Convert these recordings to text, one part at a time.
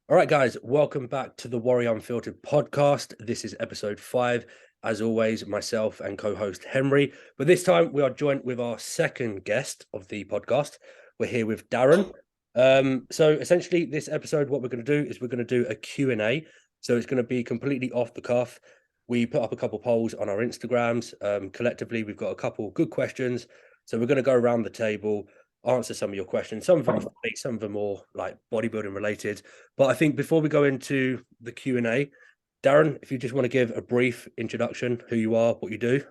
All right, guys, welcome back to the Warrior Unfiltered podcast. This is episode 5. As always, myself and co-host Henry. But this time we are joined with our second guest of the podcast. We're here with Darren. So essentially, this episode, what we're going to do is we're going to do a Q&A. So it's going to be completely off the cuff. We put up a couple polls on our Instagrams. Collectively, we've got a couple good questions. So we're going to go around the table, answer some of your questions. Some of them are funny, some of them more like bodybuilding related. But I think before we go into the Q&A, Darren, if you just want to give a brief introduction, who you are, what you do.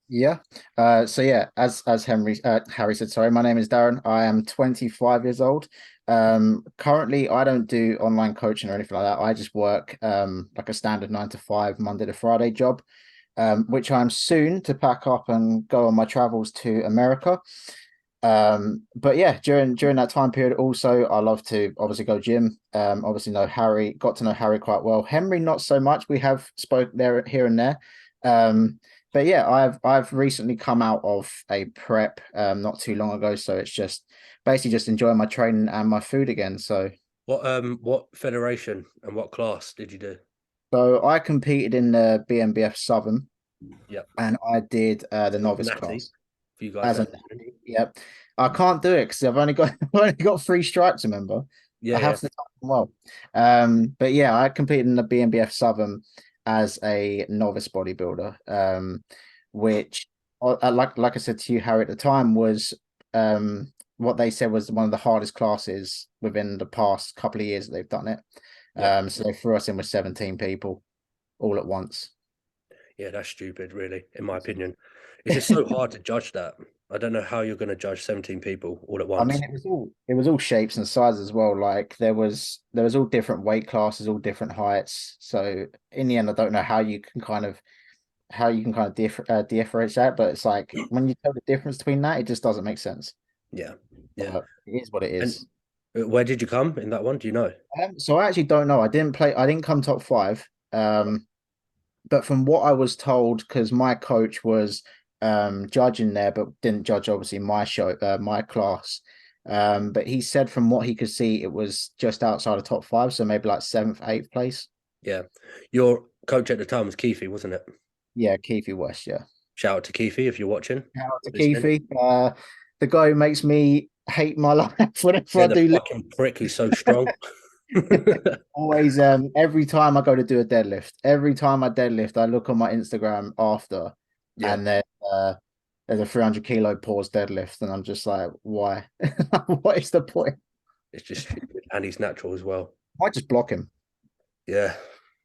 Yeah. As Harry said, sorry, my name is Darren. I am 25 years old. Currently I don't do online coaching or anything like that. I just work like a standard 9 to 5 Monday to Friday job, which I'm soon to pack up and go on my travels to America. But yeah, during that time period, also I love to obviously go gym. Obviously got to know Harry quite well. Henry, not so much. We have spoke there here and there. But yeah, I've recently come out of a prep not too long ago, so it's just basically just enjoying my training and my food again. What federation and what class did you do? So I competed in the BMBF Southern, Yep. and I did the So novice Natty, class for you guys as a that natty. Yep. I can't do it because I've only got 3 strikes, remember. I yeah, have to time them well. But yeah, I competed in the BMBF Southern as a novice bodybuilder, which like I said to you, Harry, at the time was what they said was one of the hardest classes within the past couple of years that they've done it. yeah, So they threw us in with 17 people all at once. yeah. That's stupid, really, in my opinion. It's just so hard to judge that. I don't know how you're going to judge 17 people all at I mean, once. it was all shapes and sizes as well. Like there was all different weight classes, all different heights. So in the end, I don't know how you can kind of differentiate, but it's like when you tell the difference between that, it just doesn't make sense. Yeah, yeah. But it is what it And is. where did you come in that one? Do you know? So I actually don't know. I didn't come top five. But from what I was told, because my coach was judging there, but didn't judge obviously my class. But he said from what he could see, it was just outside of top five, so maybe like seventh, eighth place. Yeah. Your coach at the time was Keefe, wasn't it? Yeah, Keithy West, yeah. Shout out to Keefe if you're watching, Shout out to listening. Keithy, the guy who makes me hate my life whenever Yeah, I the do. fucking prick. He's so strong. Always, every time I go to do a deadlift, every time I deadlift, I look on my Instagram after, Yeah, and then there's a 300 kilo pause deadlift, and I'm just like, why? What is the point? it's just stupid. And he's natural as well. I might just block him. Yeah.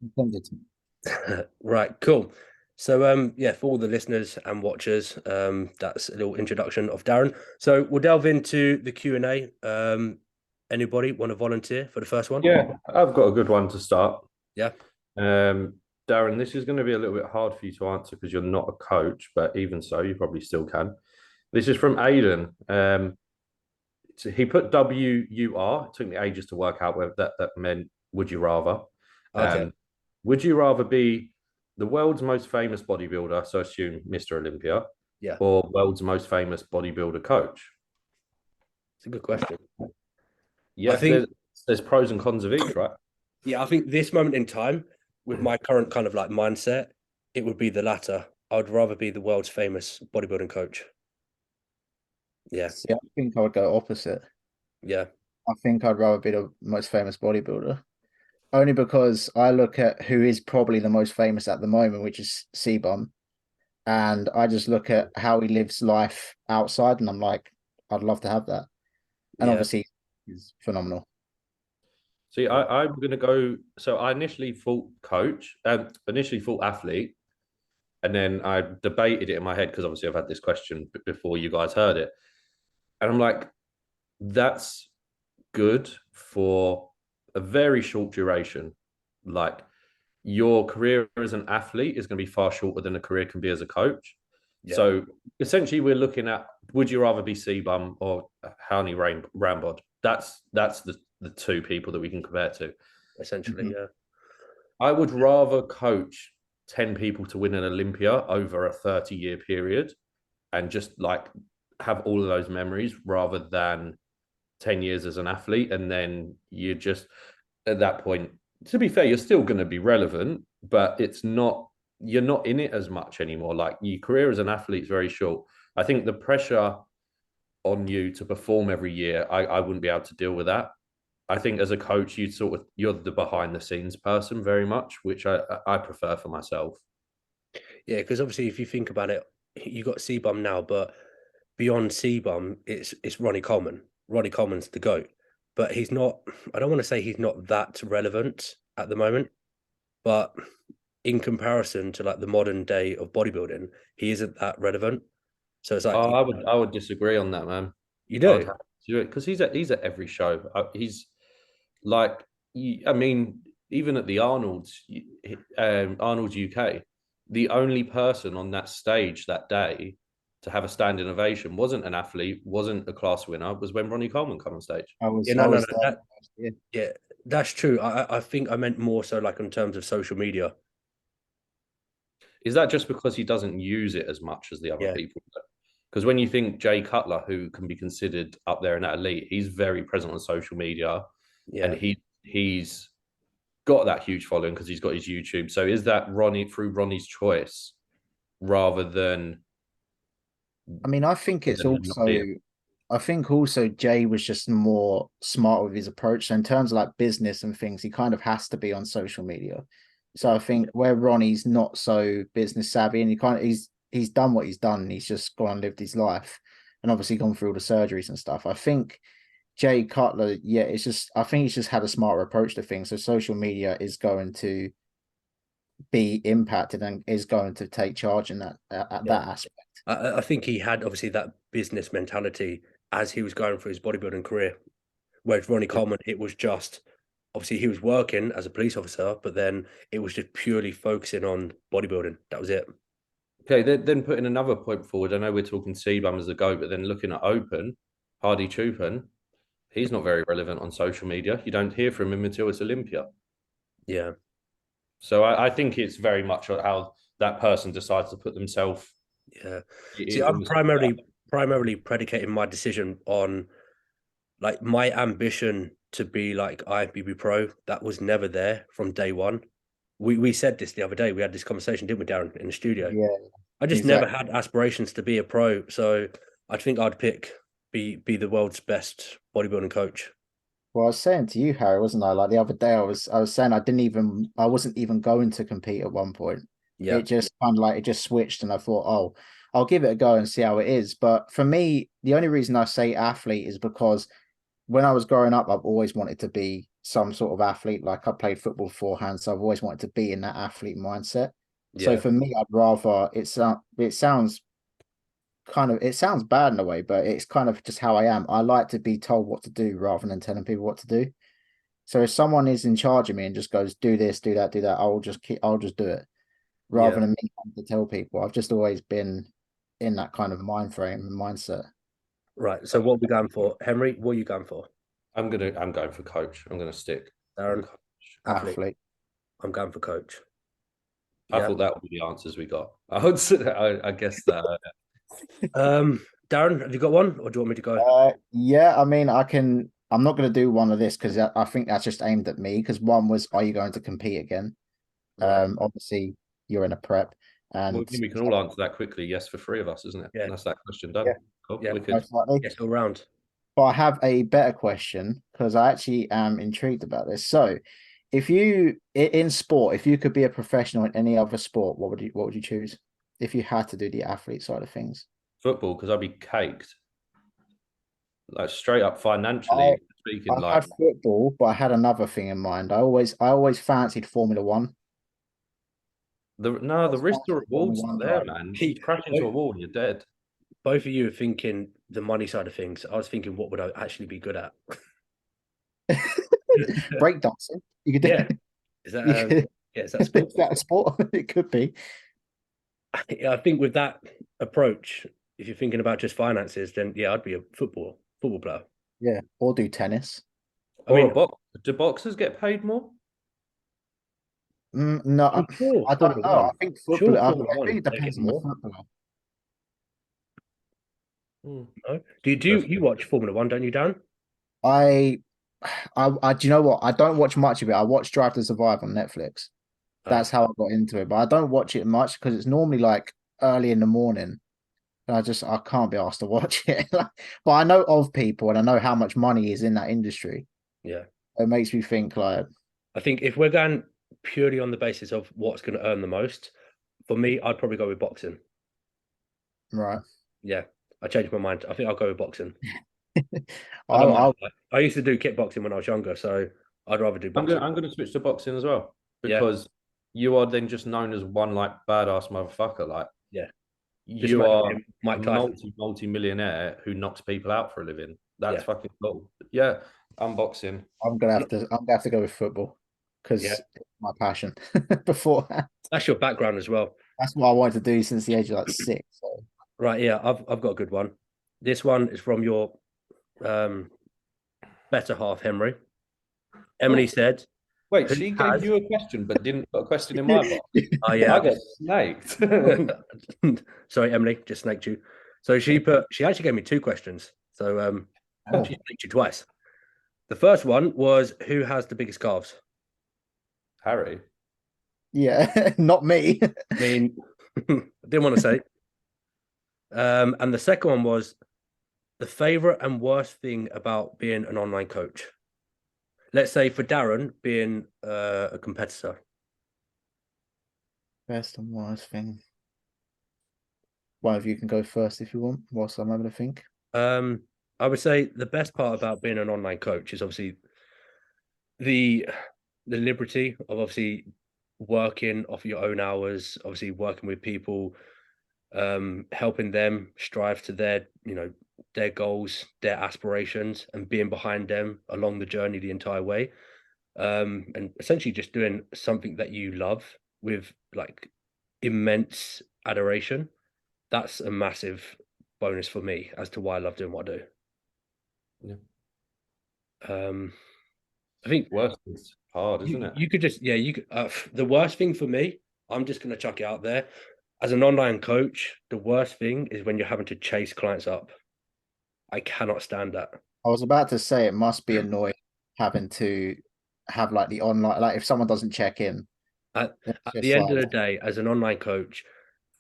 I'm tempted to. Right, cool. So yeah, for all the listeners and watchers, that's a little introduction of Darren. So we'll delve into the Q&A. Anybody want to volunteer for the first one? Yeah, I've got a good one to start. Yeah. Um, Darren, this is going to be a little bit hard for you to answer because you're not a coach, but even so, you probably still can. This is from Aiden. So he put WUR. It took me ages to work out whether that meant would you rather. Okay. Would you rather be the world's most famous bodybuilder, so assume Mr. Olympia, Yeah, or world's most famous bodybuilder coach? it's a good question. I Yeah, think, there's pros and cons of each, right? yeah, I think this moment in time, with my current kind of like mindset, it would be the latter. I would rather be the world's famous bodybuilding coach. Yeah, See, I think I would go opposite. yeah, I think I'd rather be the most famous bodybuilder. Only because I look at who is probably the most famous at the moment, which is C-Bum, and I just look at how he lives life outside, and I'm like, I'd love to have that. And yeah, obviously, he's phenomenal. See, I'm going to go. So I initially thought coach, initially thought athlete, and then I debated it in my head because obviously I've had this question before you guys heard it, and I'm like, that's good for a very short duration. Like your career as an athlete is going to be far shorter than a career can be as a coach. yeah, So essentially, we're looking at would you rather be C-Bum or Hownie Rambod? That's the two people that we can compare to. essentially, Mhm. yeah, I would rather coach 10 people to win an Olympia over a 30-year period and just like have all of those memories rather than 10 years as an athlete. And then you just, at that point, to be fair, you're still going to be relevant, but you're not in it as much anymore. Like your career as an athlete is very short. I think the pressure on you to perform every year, I wouldn't be able to deal with that. I think as a coach, you're the behind the scenes person very much, which I prefer for myself. Yeah, because obviously, if you think about it, you got C-Bum now, but beyond C-Bum, it's Ronnie Coleman. Ronnie Coleman's the GOAT, but he's not. I don't want to say he's not that relevant at the moment, but in comparison to like the modern day of bodybuilding, he isn't that relevant. So it's like Oh, I would disagree on that, man. you I would do. have to do it because he's at every show. He's like, I mean, even at the Arnold's UK, the only person on that stage that day to have a standing ovation wasn't an athlete, wasn't a class winner, was when Ronnie Coleman come on stage. Yeah, I no, was there. Yeah. yeah, that's true. I think I meant more so like in terms of social media. Is that just because he doesn't use it as much as the other Yeah, people? Because when you think Jay Cutler, who can be considered up there in that elite, he's very present on social media, and yeah. he's got that huge following because he's got his YouTube. So is that Ronnie's choice rather than I mean, not being? I think also Jay was just more smart with his approach. So in terms of like business and things, he kind of has to be on social media. So I think where Ronnie's not so business savvy, and he's done what he's done, and he's just gone and lived his life, and obviously gone through all the surgeries and stuff. I think Jay Cutler, yeah, I think he's just had a smarter approach to things. So social media is going to be impacted and is going to take charge in at Yeah. that aspect. I think he had obviously that business mentality as he was going through his bodybuilding career. Whereas Ronnie Coleman, it was just obviously he was working as a police officer, but then it was just purely focusing on bodybuilding. That was it. Okay, then putting another point forward. I know we're talking CBAM as a go, but then looking at Open, Hardy Chupin, he's not very relevant on social media. You don't hear from him until it's Olympia. Yeah. So I think it's very much how that person decides to put themselves Yeah. See, in I'm the. primarily predicating my decision on like my ambition to be like IFBB pro. That was never there from day one. We said this the other day. We had this conversation, didn't we, Darren, in the studio? Yeah, I just never exactly. had aspirations to be a pro, so I think I'd pick be the world's best bodybuilding coach. Well, I was saying to you, Harry, wasn't I? Like the other day, I was saying I wasn't even going to compete at one point. Yeah, It just kind of like it just switched, and I thought, oh, I'll give it a go and see how it is. But for me, the only reason I say athlete is because when I was growing up, I've always wanted to be some sort of athlete. Like I played football beforehand, so I've always wanted to be in that athlete mindset. So yeah, for me, I'd rather it sounds bad in a way, but it's kind of just how I am. I like to be told what to do rather than telling people what to do. So if someone is in charge of me and just goes, do this, do that, I'll just do it rather yeah. than me having to tell people. I've just always been in that kind of mind frame and mindset. Right. So what are we going for, Henry? What are you going for, I'm going for coach. I'm gonna stick on Darren? coach. Athlete. Athlete. I'm going for coach. I Yeah. thought that would be the answers we got. I would say, I guess that. Darren, have you got one, or do you want me to go? Yeah, I mean, I'm not going to do one of this because I think that's just aimed at me. Because one was, are you going to compete again? Right. Obviously, you're in a prep, Well, and we can all answer that quickly. Yes, for three of us, isn't it? Yeah. And that's that question yeah, done. Cool. Yeah. Wicked. most likely. Yes, all round. But I have a better question because I actually am intrigued about this. So, if you in sport, if you could be a professional in any other sport, what would you choose if you had to do the athlete side of things? Football, because I'd be caked. Like straight up I financially speaking, I like had football, but I had another thing in mind. I always fancied Formula One. I the always risk to fancied Formula rewards not One there, driving. man. You crash into a wall and you're dead. Both of you are thinking the money side of things. I was thinking, what would I actually be good at? Breakdancing. You could Yeah. do. Is that You could, yeah, is that sport? is that a sport? It could be. Yeah, I think with that approach, if you're thinking about just finances, then yeah, I'd be a football player. Yeah, or do tennis. I Or a mean, box. Do boxers get paid more? No, I'm sure I don't Formula know. One. I think Sure, football. Formula It One really they get depends on the more. footballer. Hmm. No? Do you watch Formula One, don't you, Dan? I do you know what? I don't watch much of it. I watch Drive to Survive on Netflix. That's how I got into it. But I don't watch it much because it's normally like early in the morning. And I can't be asked to watch it. But I know of people and I know how much money is in that industry. Yeah. It makes me think like, I think if we're going purely on the basis of what's going to earn the most, for me, I'd probably go with boxing. right. Yeah, I changed my mind. I think I'll go with boxing. I don't I'm mind I'll, that. I used to do kickboxing when I was younger, so I'd rather do boxing. I'm gonna switch to boxing as well Yeah, because you are then just known as one like badass motherfucker. Like yeah. Just you imagine are being a Mike Tyson. multi millionaire who knocks people out for a living. That's Yeah, fucking cool. Yeah, unboxing. I'm gonna have to go with football yeah. because it's my passion beforehand. That's your background as well, That's what I wanted to do since the age of like 6. So right? Yeah, I've got a good one. This one is from your um better half, Henry. Emily Oh, said, wait, "Who she gave has?" you a question but didn't put a question in my box. Oh yeah, I got snaked. sorry, Emily, just snaked you. So she actually gave me two questions. So oh, she snaked you twice. The first one was who has the biggest calves? Harry. yeah, not me. I mean, I didn't want to say. And the second one was the favorite and worst thing about being an online coach. Let's say for Darren being a competitor. Best and worst thing. One of you can go first if you want, whilst I'm having a think. Um, I would say the best part about being an online coach is obviously the the liberty of obviously working off your own hours, obviously working with people, helping them strive to their, their goals, their aspirations, and being behind them along the journey the entire way. And essentially just doing something that you love with like immense adoration. That's a massive bonus for me as to why I love doing what I do. Yeah. Um, I think Worst is hard, you, isn't it? you could just, yeah, you could. The worst thing for me, I'm just going to chuck it out there. As an online coach, the worst thing is when you're having to chase clients up. I cannot stand that. I was about to say it must be annoying having to have like the online, like if someone doesn't check in, At, it's at the just end of like, the day, as an online coach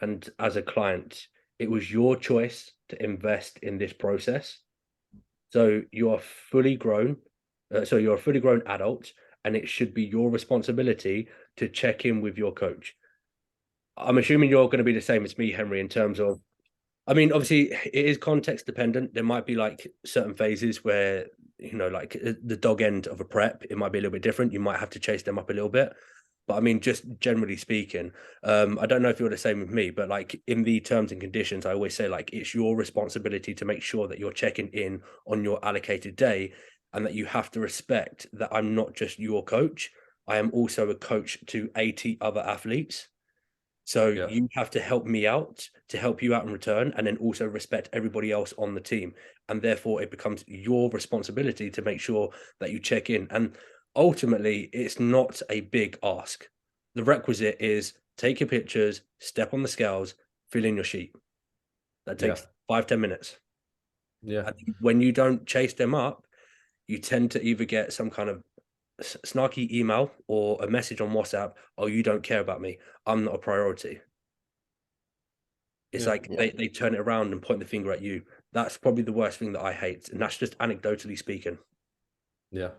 and as a client, it was your choice to invest in this process. So you are fully grown. So you're a fully grown adult, and it should be your responsibility to check in with your coach. I'm assuming you're going to be the same as me, Henry, in terms of, I mean, obviously it is context dependent. There might be like certain phases where, like the dog end of a prep, it might be a little bit different. You might have to chase them up a little bit. But I mean, just generally speaking, I don't know if you're the same with me, but like in the terms and conditions, I always say like it's your responsibility to make sure that you're checking in on your allocated day and that you have to respect that I'm not just your coach. I am also a coach to 80 other athletes. So Yeah. you have to help me out to help you out in return, and then also respect everybody else on the team. And therefore, it becomes your responsibility to make sure that you check in. And ultimately, it's not a big ask. The requisite is take your pictures, step on the scales, fill in your sheet. That Yeah. takes 5-10 minutes. Yeah. And when you don't chase them up, you tend to either get some kind of snarky email or a message on WhatsApp, oh, you don't care about me. I'm not a priority. It's Yeah. like yeah. they turn it around and point the finger at you. That's probably the worst thing that I hate. And that's just anecdotally speaking. Yeah.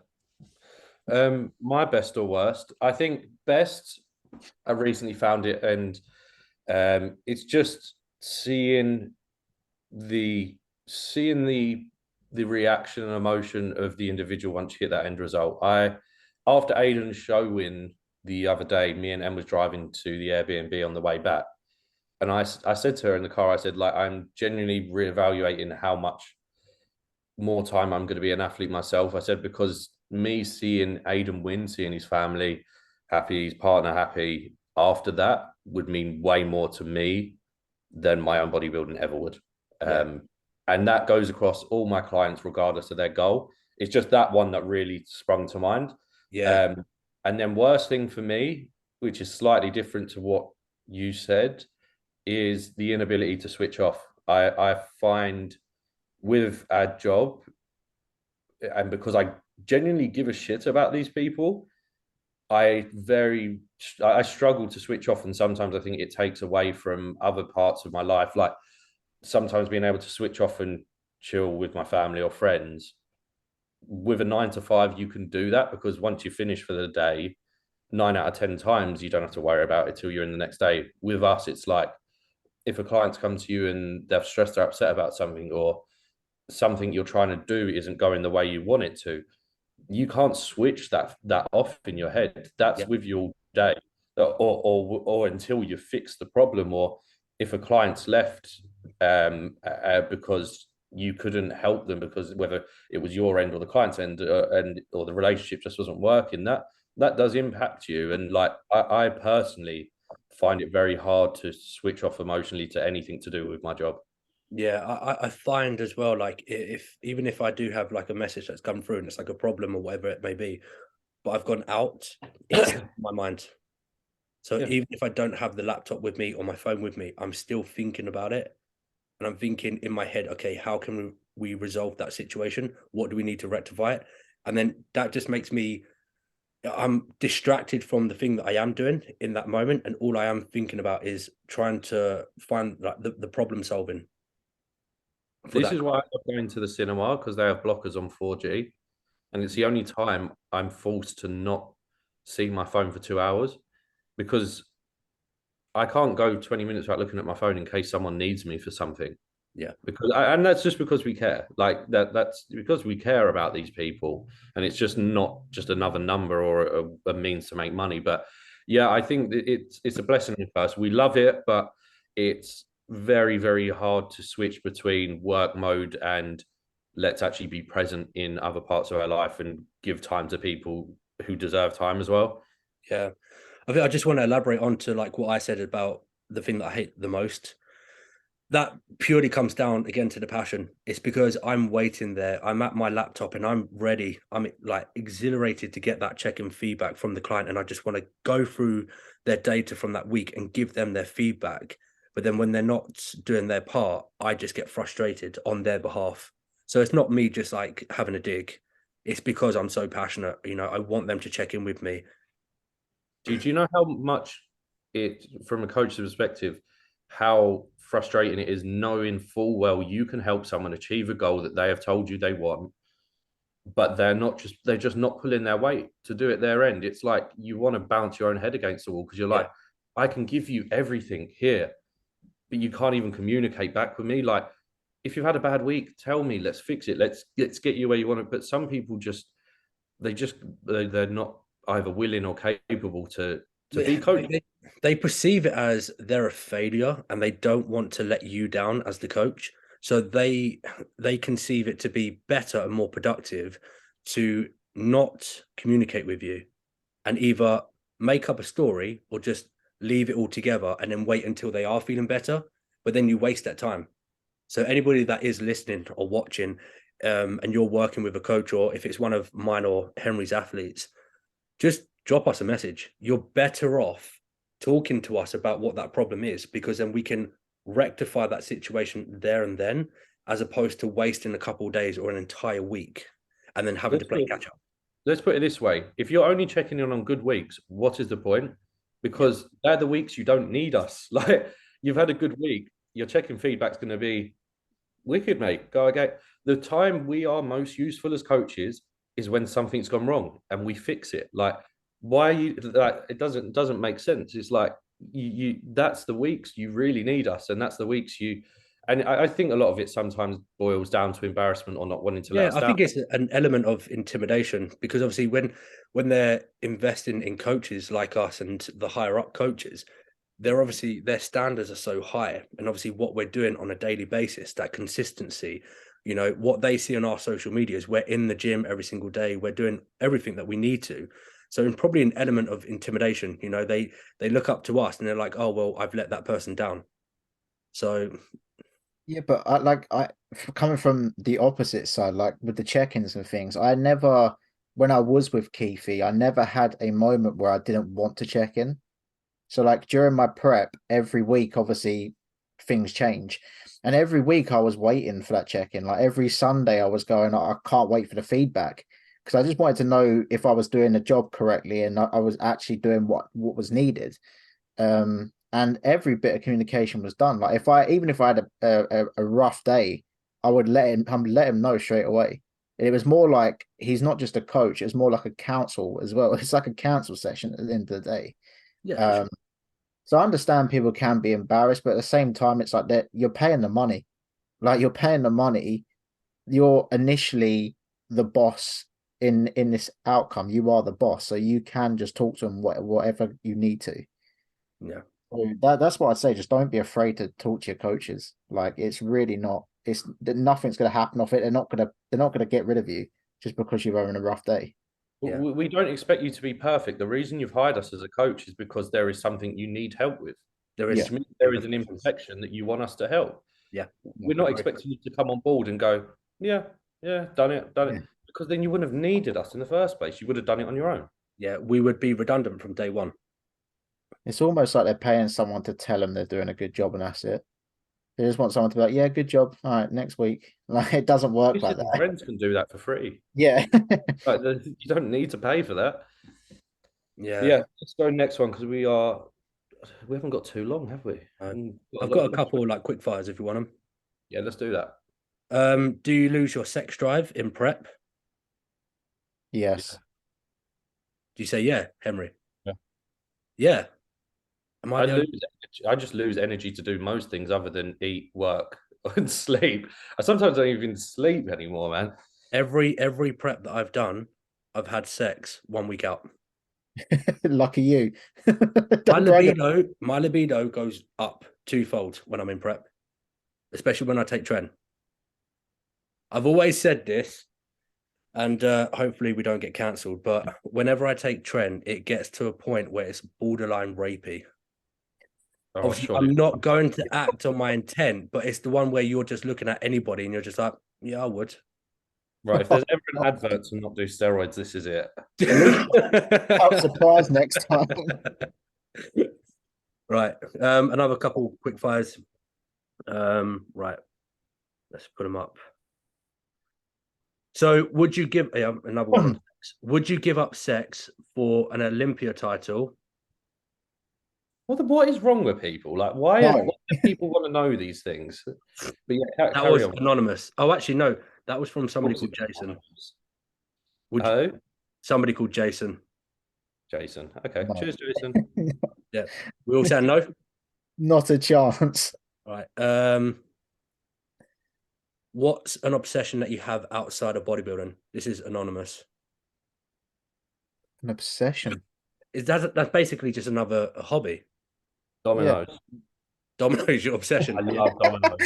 My best or worst. I think best, I recently found it, and it's just the seeing the reaction and emotion of the individual once you get that end result. After Aiden's show win the other day, me and Em was driving to the Airbnb on the way back. And I said to her in the car, I said, like, I'm genuinely reevaluating how much more time I'm going to be an athlete myself. I said, because me seeing Aiden win, seeing his family happy, his partner happy after that would mean way more to me than my own bodybuilding ever would. Yeah. And that goes across all my clients, regardless of their goal. It's just that one that really sprung to mind. Yeah. And then worst thing for me, which is slightly different to what you said, is the inability to switch off. I find with our job, and because I genuinely give a shit about these people, I struggle to switch off, and sometimes I think it takes away from other parts of my life. Like sometimes being able to switch off and chill with my family or friends. With a 9 to 5, you can do that because once you finish for the day, 9 out of 10 times you don't have to worry about it till you're in the next day. With us, it's like if a client's come to you and they're stressed, they're upset about something, or something you're trying to do isn't going the way you want it to, you can't switch that off in your head. That's Yeah. with you all day, or until you fix the problem, or if a client's left because you couldn't help them because whether it was your end or the client's end, and or the relationship just wasn't working, that does impact you. And like I personally find it very hard to switch off emotionally to anything to do with my job. Yeah, I find as well, like if even if I do have like a message that's come through and it's like a problem or whatever it may be, but I've gone out, it's in my mind. So Yeah. even if I don't have the laptop with me or my phone with me, I'm still thinking about it. And I'm thinking in my head, okay, how can we resolve that situation? What do we need to rectify it? And then that just makes me, I'm distracted from the thing that I am doing in that moment. And all I am thinking about is trying to find like the problem solving for This that. is why I love going to the cinema, because they have blockers on 4G. And it's the only time I'm forced to not see my phone for 2 hours, because I can't go 20 minutes without looking at my phone in case someone needs me for something. Yeah. And that's just because we care. Like that's because we care about these people, and it's just not just another number or a means to make money. But yeah, I think it's a blessing in curse. We love it, but it's very, very hard to switch between work mode and let's actually be present in other parts of our life and give time to people who deserve time as well. Yeah. I think I just want to elaborate on to like what I said about the thing that I hate the most. That purely comes down again to the passion. It's because I'm waiting there. I'm at my laptop and I'm ready. I'm like exhilarated to get that check-in feedback from the client. And I just want to go through their data from that week and give them their feedback. But then when they're not doing their part, I just get frustrated on their behalf. So it's not me just like having a dig. It's because I'm so passionate. I want them to check in with me. Do you know how much from a coach's perspective, how frustrating it is knowing full well you can help someone achieve a goal that they have told you they want, but they're just not pulling their weight to do it their end. It's like you want to bounce your own head against the wall because you're like, I can give you everything here, but you can't even communicate back with me. Like, if you've had a bad week, tell me, let's fix it. Let's get you where you want it. But some people they're not either willing or capable to be coached. They perceive it as they're a failure and they don't want to let you down as the coach. So they conceive it to be better and more productive to not communicate with you and either make up a story or just leave it all together and then wait until they are feeling better. But then you waste that time. So anybody that is listening or watching, and you're working with a coach, or if it's one of mine or Henry's athletes, just drop us a message. You're better off talking to us about what that problem is, because then we can rectify that situation there and then, as opposed to wasting a couple of days or an entire week and then having to play catch up. Let's put it this way. If you're only checking in on good weeks, what is the point? Because they're the weeks you don't need us. Like, you've had a good week, your checking feedback's going to be wicked, mate. Go again. The time we are most useful as coaches is when something's gone wrong and we fix it. Like, why are you like, it doesn't make sense. It's like you that's the weeks you really need us, and that's the weeks you, and I think a lot of it sometimes boils down to embarrassment or not wanting to let us I down. think it's an element of intimidation, because obviously when they're investing in coaches like us and the higher up coaches, they're obviously, their standards are so high, and obviously what we're doing on a daily basis, that consistency, what they see on our social media is we're in the gym every single day, we're doing everything that we need to. So in probably an element of intimidation, they look up to us and they're like, oh well, I've let that person down. So Yeah, but I coming from the opposite side, like with the check-ins and things, I never, when I was with Keithy, I never had a moment where I didn't want to check in. So like during my prep, every week, obviously things change. And every week I was waiting for that check-in. Like every Sunday I was going, I can't wait for the feedback. because I just wanted to know if I was doing the job correctly and I was actually doing what was needed. And every bit of communication was done. Like even if I had a rough day, I would let him know straight away. And it was more like he's not just a coach; it's more like a counsel as well. It's like a counsel session at the end of the day. Yeah. Sure. So I understand people can be embarrassed, but at the same time, it's like that you're paying the money. Like you're paying the money. You're initially the boss in this outcome. You are the boss, so you can just talk to them whatever you need to. Yeah. So that's what I'd say. Just don't be afraid to talk to your coaches. Like it's really not. It's nothing's going to happen off it. They're not gonna get rid of you just because you're having a rough day. Yeah. We don't expect you to be perfect. The reason you've hired us as a coach is because there is something you need help with. There is There is an imperfection that you want us to help. Yeah. We're not expecting you to come on board and go, yeah, done it. Yeah. Because then you wouldn't have needed us in the first place. You would have done it on your own. Yeah, we would be redundant from day one. It's almost like they're paying someone to tell them they're doing a good job, and that's it. They just want someone to be like, "Yeah, good job. All right, next week." Like it doesn't work like that. Friends can do that for free. Yeah. Like, you don't need to pay for that. Yeah. Yeah. Let's go next one because we haven't got too long, have we? I've got a couple like quick fires if you want them. Yeah, let's do that. Do you lose your sex drive in prep? Yes. Do you say yeah, Henry? Yeah. Yeah. Am I I just lose energy to do most things other than eat, work, and sleep. I sometimes don't even sleep anymore, man. Every prep that I've done, I've had sex 1 week out. Lucky you. My libido goes up twofold when I'm in prep, especially when I take tren. I've always said this, and hopefully we don't get cancelled, but whenever I take tren, it gets to a point where it's borderline rapey. Oh, I'm not going to act on my intent, but it's the one where you're just looking at anybody and you're just like, yeah, I would. Right, if there's ever an advert to not do steroids, this is it. I'm surprised next time. Right. Another couple quick fires. Right. Let's put them up. So would you give another one on sex. Would you give up sex for an Olympia title? What is wrong with people? Like, why do people want to know these things? But yeah, that was anonymous. Oh, actually, no. That was from somebody called Jason. Somebody called Jason. Jason. Okay. No. Cheers, Jason. Yeah. We all said no? Not a chance. Right. What's an obsession that you have outside of bodybuilding? This is anonymous. An obsession? That's basically just another hobby. Dominoes. Yeah. Dominoes, your obsession. I love dominoes.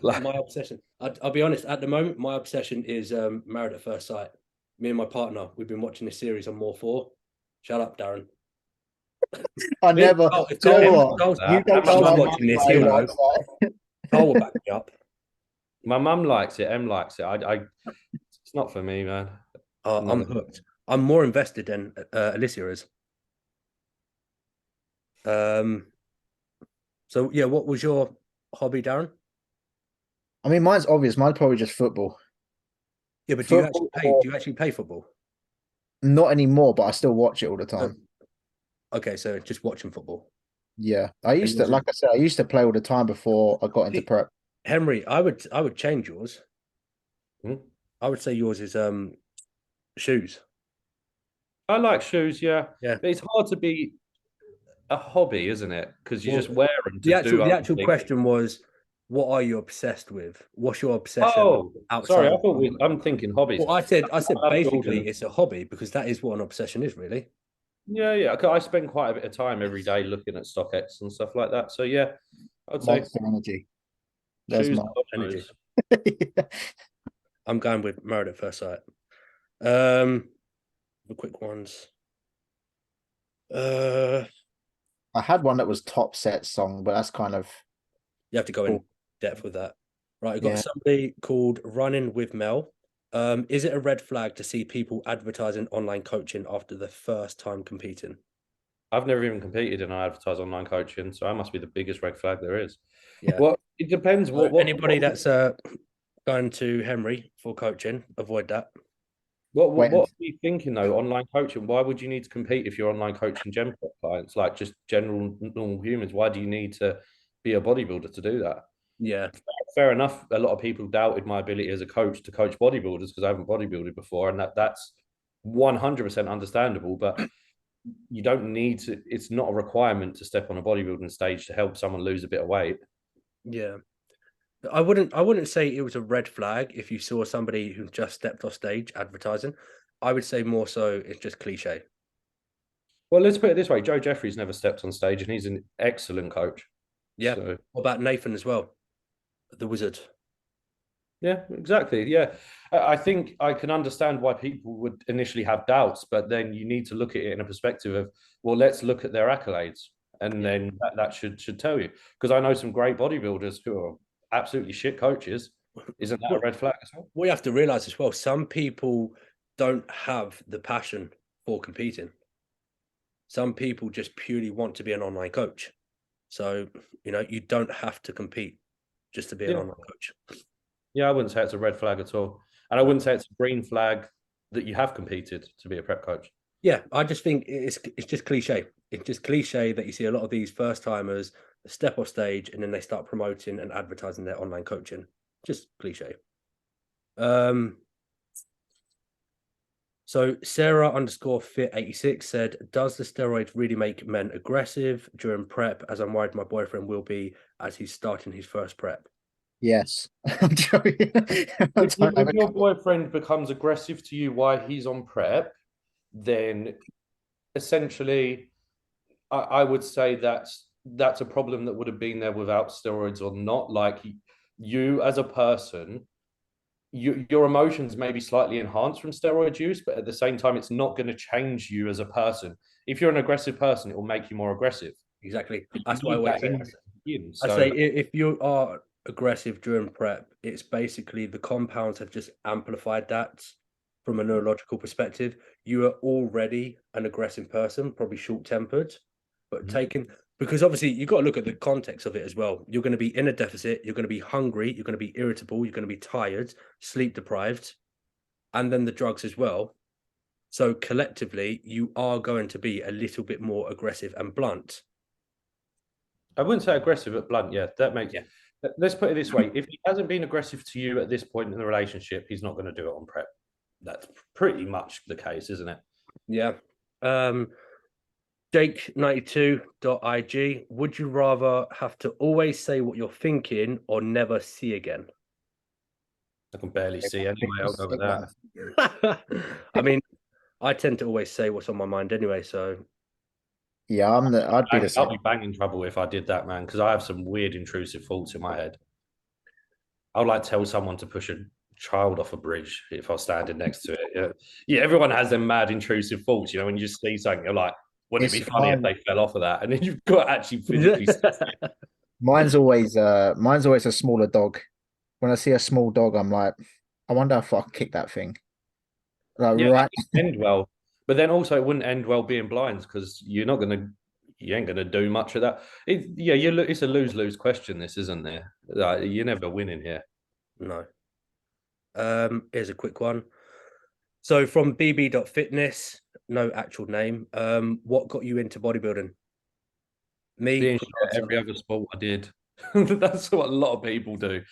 my obsession. I'll be honest. At the moment, my obsession is Married at First Sight. Me and my partner, we've been watching this series on More 4. Shut up, Darren. I never. If Carl's watching this, he'll know. Carl will back me up. My mum likes it. Em likes it. It's not for me, man. I'm hooked. I'm more invested than Alicia is. So yeah, what was your hobby, Darren? I mean, mine's obvious. Mine's probably just football. Yeah, but do you actually play football? Not anymore, but I still watch it all the time. Okay, so just watching football. Yeah, I used to, like I said, I used to play all the time before I got into prep. Henry, I would change yours. I would say yours is shoes. I like shoes, yeah. Yeah. But it's hard to be a hobby, isn't it? Because you just wear them. The actual question was, what are you obsessed with? What's your obsession? Oh, sorry, I thought I'm thinking hobbies. Well, I said basically it's a hobby because that is what an obsession is, really. Yeah. I spend quite a bit of time every day looking at StockX and stuff like that. So yeah, I'd say energy. There's my energy. Yeah. I'm going with Married at First Sight. The quick ones. I had one that was Top Set song, but that's kind of you have to go in depth with that. Right, I've got somebody called Running with Mel. Is it a red flag to see people advertising online coaching after the first time competing? I've never even competed and I advertise online coaching, so I must be the biggest red flag there is. Yeah. Well, it depends. Anybody that's Going to Henry for coaching. Avoid that. What are you thinking though? Online coaching. Why would you need to compete if you're online coaching gym clients, like just general normal humans? Why do you need to be a bodybuilder to do that? Yeah. Fair enough. A lot of people doubted my ability as a coach to coach bodybuilders because I haven't bodybuilded before, and that's 100% understandable. But you don't need to. It's not a requirement to step on a bodybuilding stage to help someone lose a bit of weight. Yeah. I wouldn't say it was a red flag if you saw somebody who just stepped off stage advertising. I would say more so it's just cliche. Well, let's put it this way: Joe Jeffries never stepped on stage, and he's an excellent coach. Yeah. So, What about Nathan as well? The wizard. yeah, exactly. Yeah, I think I can understand why people would initially have doubts, but then you need to look at it in a perspective of, well, let's look at their accolades, and then that should tell you. Because I know some great bodybuilders who are absolutely shit coaches. Isn't that a red flag as well? What you have to realize as well, some people don't have the passion for competing. Some people just purely want to be an online coach. So, you don't have to compete just to be an online coach. Yeah, I wouldn't say it's a red flag at all. And I wouldn't say it's a green flag that you have competed to be a prep coach. Yeah, I just think it's just cliche. It's just cliche that you see a lot of these first timers step off stage and then they start promoting and advertising their online coaching. Just cliche. So Sarah _fit86 said, does the steroids really make men aggressive during prep? As I'm worried my boyfriend will be as he's starting his first prep. Yes. I'm joking. If your boyfriend becomes aggressive to you while he's on prep, then essentially I would say that's a problem that would have been there without steroids or not. Like you as a person, your emotions may be slightly enhanced from steroid use, but at the same time, it's not going to change you as a person. If you're an aggressive person, it will make you more aggressive. Exactly. That's what I always say. So, I say if you are aggressive during prep, it's basically the compounds have just amplified that from a neurological perspective. You are already an aggressive person, probably short-tempered, but because obviously you've got to look at the context of it as well. You're going to be in a deficit, you're going to be hungry, you're going to be irritable, you're going to be tired, sleep deprived, and then the drugs as well. So collectively, you are going to be a little bit more aggressive and blunt. I wouldn't say aggressive, but blunt. Yeah, that makes. Yeah. Let's put it this way: if he hasn't been aggressive to you at this point in the relationship, he's not going to do it on prep. That's pretty much the case, isn't it? Yeah. Jake92.ig, would you rather have to always say what you're thinking or never see again? I can barely see anyway. I'll go with that. I mean, I tend to always say what's on my mind anyway, so yeah, I'd be the same. I'll be banging trouble if I did that, man, because I have some weird intrusive thoughts in my head. I would like tell someone to push a child off a bridge if I was standing next to it. Yeah, everyone has them mad intrusive thoughts. When you just see something, you're like, wouldn't it be funny if they fell off of that? And then you've got to actually physically. Mine's always a smaller dog. When I see a small dog, I'm like, I wonder if I can kick that thing. Like, yeah, right. end well, but then also it wouldn't end well being blind because you ain't gonna do much of that. It's a lose-lose question. This isn't there. You're never winning here. No. Here's a quick one. So from bb.fitness, no actual name. What got you into bodybuilding? Me, being every other sport I did. That's what a lot of people do.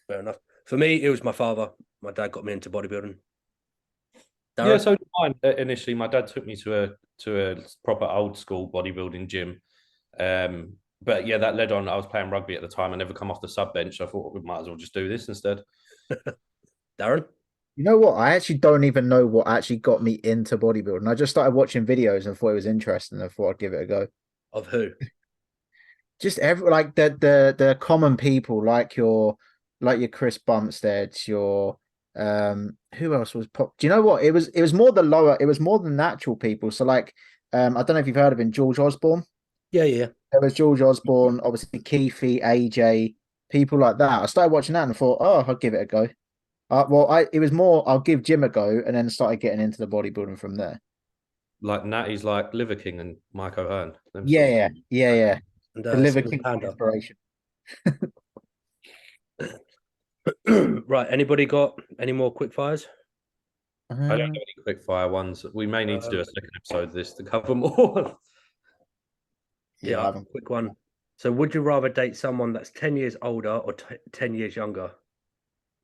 Fair enough. For me, it was my father. My dad got me into bodybuilding. Darren? Yeah, so did mine. Initially, my dad took me to a proper old school bodybuilding gym. But yeah, that led on. I was playing rugby at the time. I never come off the sub bench. I thought we might as well just do this instead. Darren? You know what? I actually don't even know what actually got me into bodybuilding. I just started watching videos and thought it was interesting. I thought I'd give it a go. Of who? Just like the common people, like your Chris Bumsteads, your who else was pop? Do you know what? It was more the lower. It was more the natural people. So like, I don't know if you've heard of him, George Osborne. Yeah. There was George Osborne, obviously Keefe, AJ, people like that. I started watching that and thought, oh, I'll give it a go. It was more, I'll give gym a go, and then started getting into the bodybuilding from there. Like Natty's like Liver King and Mike O'Hearn. Yeah. And, The Liver King inspiration. Right. Anybody got any more quick fires? I don't have any quick fire ones. We may need to do a second episode of this to cover more. Yeah, I have a quick one. So, would you rather date someone that's 10 years older or 10 years younger?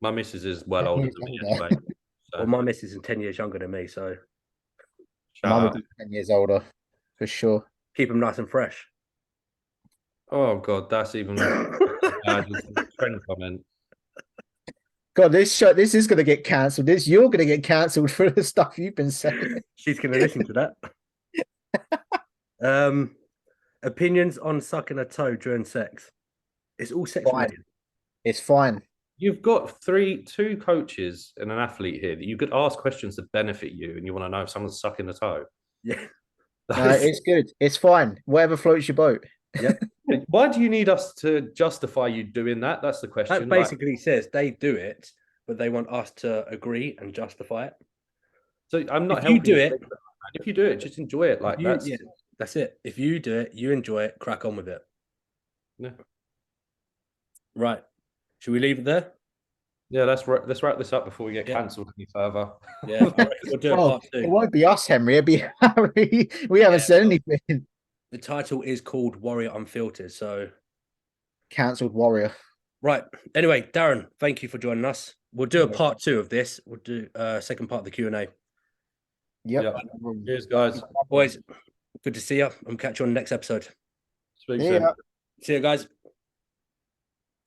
My missus is well 10 older years than me older. anyway. So Well, my missus is 10 years younger than me, so shout Mine out. would be 10 years older, for sure. keep them nice and fresh. Oh god, that's even bad as the trend comment. God, this is going to get cancelled. You're going to get cancelled for the stuff you've been saying. She's going to listen to that. Opinions on sucking a toe during sex. It's all sex Fine. related. It's fine. You've got two coaches and an athlete here that you could ask questions that benefit you, and you want to know if someone's sucking the toe. Yeah. No, it's good. It's fine. Whatever floats your boat. Yep. Why do you need us to justify you doing that? That's the question. That basically says they do it, but they want us to agree and justify it. So I'm not If you helping do you. it, If you do it, just enjoy it. Like yeah, that's it. If you do it, you enjoy it, crack on with it. Yeah. Right. Should we leave it there? Yeah, let's wrap this up before we get cancelled any further. Yeah, I reckon we'll do a part It 2. won't be us, Henry. It'll be Harry. We haven't said anything. The title is called Warrior Unfiltered. So, Cancelled warrior. right. Anyway, Darren, thank you for joining us. We'll do a part 2 of this. We'll do second part of the Q&A. Yep. Cheers, guys. Boys, good to see you. I'm catch you on the next episode. Speak Yeah. soon. See you guys.